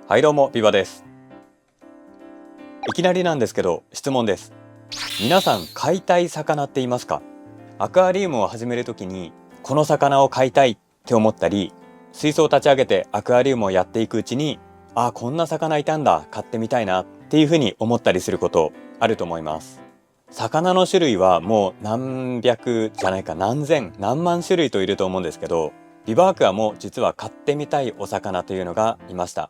はいどうもビバです。いきなりなんですけど質問です。皆さん飼いたい魚っていますか？アクアリウムを始めるときにこの魚を飼いたいって思ったり、水槽を立ち上げてアクアリウムをやっていくうちにこんな魚いたんだ、飼ってみたいなっていうふうに思ったりすることあると思います。魚の種類はもう何百じゃないか何千何万種類といると思うんですけど、ビバアクアも実は飼ってみたいお魚というのがいました。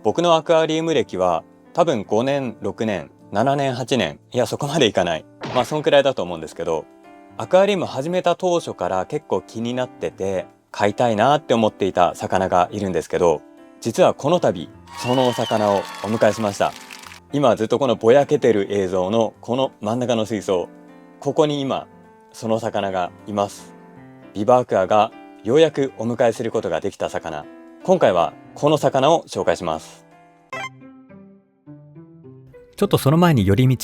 僕のアクアリウム歴は多分5年、6年、7年、8年、いやそこまでいかない。そんくらいだと思うんですけど、アクアリウム始めた当初から結構気になってて、飼いたいなって思っていた魚がいるんですけど、実はこの度そのお魚をお迎えしました。今ずっとこのぼやけてる映像のこの真ん中の水槽、ここに今その魚がいます。ビバアクアがようやくお迎えすることができた魚、今回はこの魚を紹介します。ちょっとその前に寄り道、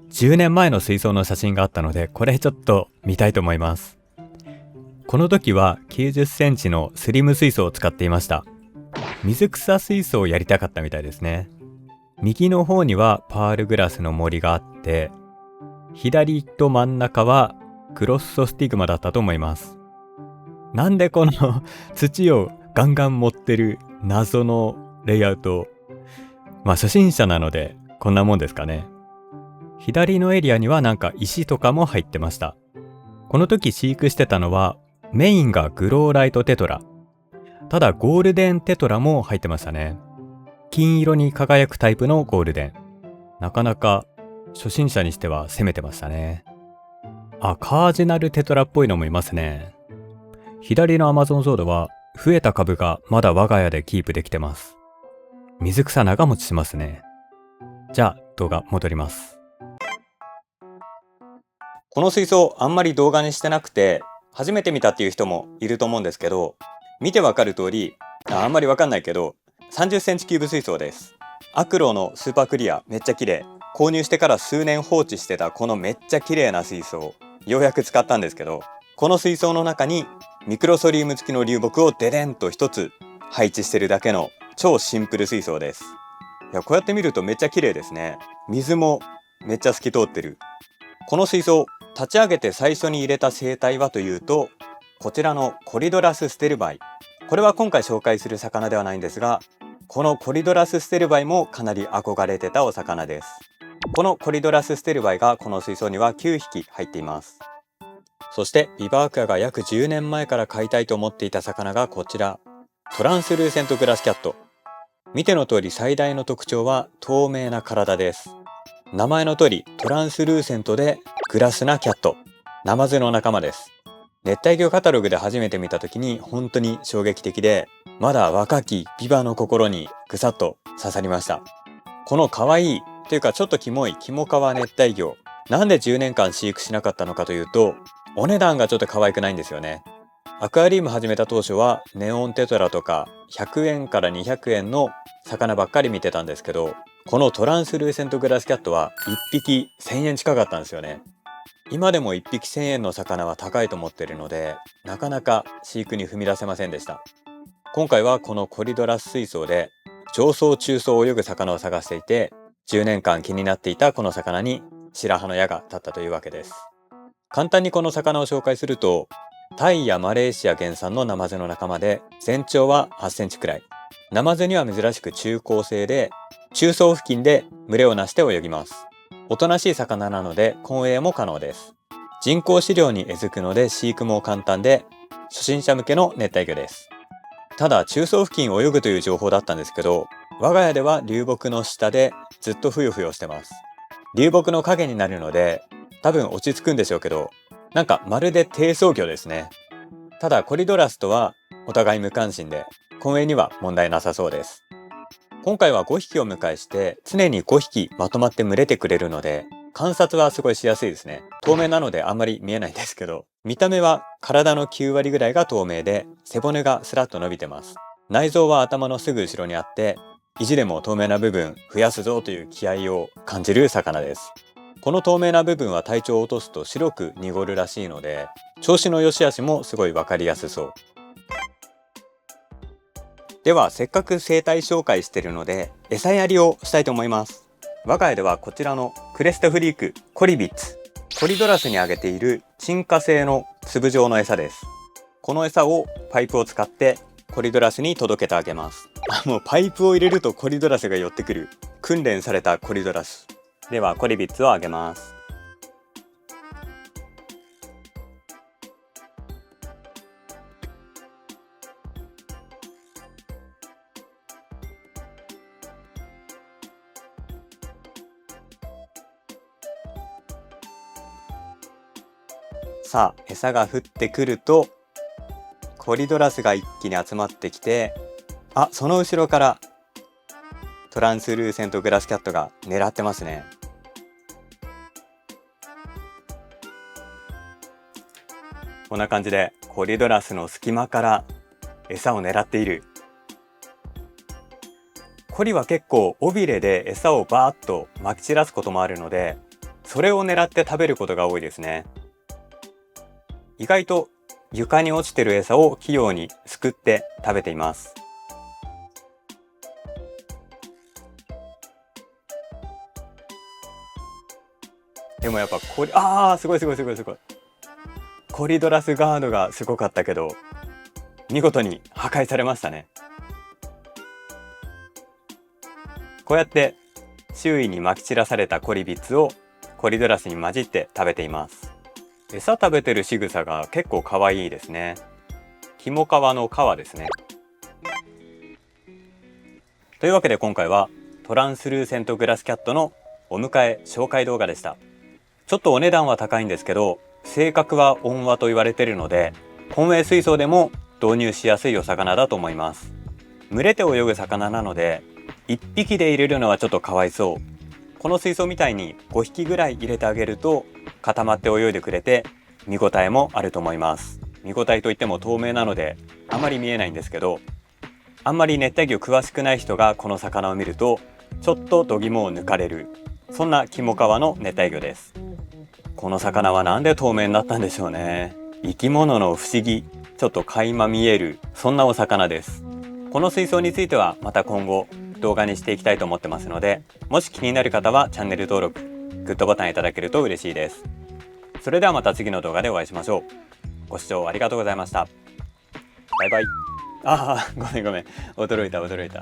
10年前の水槽の写真があったので、これちょっと見たいと思います。この時は90センチのスリム水槽を使っていました。水草水槽をやりたかったみたいですね。右の方にはパールグラスの森があって、左と真ん中はクロッソスティグマだったと思います。なんでこの土をガンガン持ってる謎のレイアウト。初心者なのでこんなもんですかね。左のエリアにはなんか石とかも入ってました。この時飼育してたのはメインがグローライトテトラ。ただゴールデンテトラも入ってましたね。金色に輝くタイプのゴールデン。なかなか初心者にしては攻めてましたね。カージナルテトラっぽいのもいますね。左のアマゾンゾウドは増えた株がまだ我が家でキープできてます。水草長持ちしますね。じゃあ動画戻ります。この水槽あんまり動画にしてなくて、初めて見たっていう人もいると思うんですけど、見てわかる通り、あんまりわかんないけど30センチキューブ水槽です。アクロのスーパークリア、めっちゃ綺麗。購入してから数年放置してたこのめっちゃ綺麗な水槽、ようやく使ったんですけど、この水槽の中にミクロソリウム付きの流木をデデンと一つ配置してるだけの超シンプル水槽です。いや、こうやって見るとめっちゃ綺麗ですね。水もめっちゃ透き通ってる。この水槽立ち上げて最初に入れた生態はというと、こちらのコリドラスステルバイ。これは今回紹介する魚ではないんですが、このコリドラスステルバイもかなり憧れてたお魚です。このコリドラスステルバイがこの水槽には9匹入っています。そしてビバアクアが約10年前から飼いたいと思っていた魚がこちら、トランスルーセントグラスキャット。見ての通り最大の特徴は透明な体です。名前の通りトランスルーセントでグラスなキャット、ナマズの仲間です。熱帯魚カタログで初めて見た時に本当に衝撃的で、まだ若きビバの心にぐさっと刺さりました。この可愛いというかちょっとキモいキモカワ熱帯魚、なんで10年間飼育しなかったのかというと、お値段がちょっと可愛くないんですよね。アクアリウム始めた当初はネオンテトラとか100円から200円の魚ばっかり見てたんですけど、このトランスルーセントグラスキャットは1匹1000円近かったんですよね。今でも1匹1000円の魚は高いと思っているので、なかなか飼育に踏み出せませんでした。今回はこのコリドラス水槽で上層中層を泳ぐ魚を探していて、10年間気になっていたこの魚に白羽の矢が立ったというわけです。簡単にこの魚を紹介すると、タイやマレーシア原産のナマズの仲間で、全長は8センチくらい。ナマズには珍しく中高生で、中層付近で群れをなして泳ぎます。おとなしい魚なので混泳も可能です。人工飼料に餌付くので飼育も簡単で、初心者向けの熱帯魚です。ただ中層付近を泳ぐという情報だったんですけど、我が家では流木の下でずっとふよふよしてます。流木の影になるので多分落ち着くんでしょうけど、なんかまるで低層魚ですね。ただコリドラスとはお互い無関心で、混泳には問題なさそうです。今回は5匹を迎えして常に5匹まとまって群れてくれるので、観察はすごいしやすいですね。透明なのであんまり見えないんですけど、見た目は体の9割ぐらいが透明で、背骨がスラッと伸びてます。内臓は頭のすぐ後ろにあって、意地でも透明な部分増やすぞという気合を感じる魚です。この透明な部分は体調を落とすと白く濁るらしいので、調子の良し悪しもすごい分かりやすそう。ではせっかく生態紹介してるので餌やりをしたいと思います。我が家ではこちらのクレストフリークコリビッツ、コリドラスにあげている沈下性の粒状の餌です。この餌をパイプを使ってコリドラスに届けてあげます。もうパイプを入れるとコリドラスが寄ってくる訓練されたコリドラスではコリビッツをあげます。さあ餌が降ってくるとコリドラスが一気に集まってきて、その後ろからトランスルーセントグラスキャットが狙ってますね。こんな感じでコリドラスの隙間から餌を狙っている。コリは結構尾びれで餌をバーッと撒き散らすこともあるので、それを狙って食べることが多いですね。意外と床に落ちてる餌を器用にすくって食べています。でもやっぱすごいすごいすごいすごい。コリドラスガードがすごかったけど見事に破壊されましたね。こうやって周囲に撒き散らされたコリビッツをコリドラスに混じって食べています。餌食べてる仕草が結構可愛いですね。キモ皮の皮ですね。というわけで今回はトランスルーセントグラスキャットのお迎え紹介動画でした。ちょっとお値段は高いんですけど、性格は温和と言われているので本営水槽でも導入しやすいお魚だと思います。群れて泳ぐ魚なので1匹で入れるのはちょっとかわいそう。この水槽みたいに5匹ぐらい入れてあげると固まって泳いでくれて見応えもあると思います。見応えといっても透明なのであまり見えないんですけど、あんまり熱帯魚詳しくない人がこの魚を見るとちょっと度肝を抜かれる、そんなキモ皮の熱帯魚です。この魚はなんで透明になったんでしょうね。生き物の不思議、ちょっと垣間見える、そんなお魚です。この水槽についてはまた今後動画にしていきたいと思ってますので、もし気になる方はチャンネル登録、グッドボタンいただけると嬉しいです。それではまた次の動画でお会いしましょう。ご視聴ありがとうございました。バイバイ。ごめん驚いた。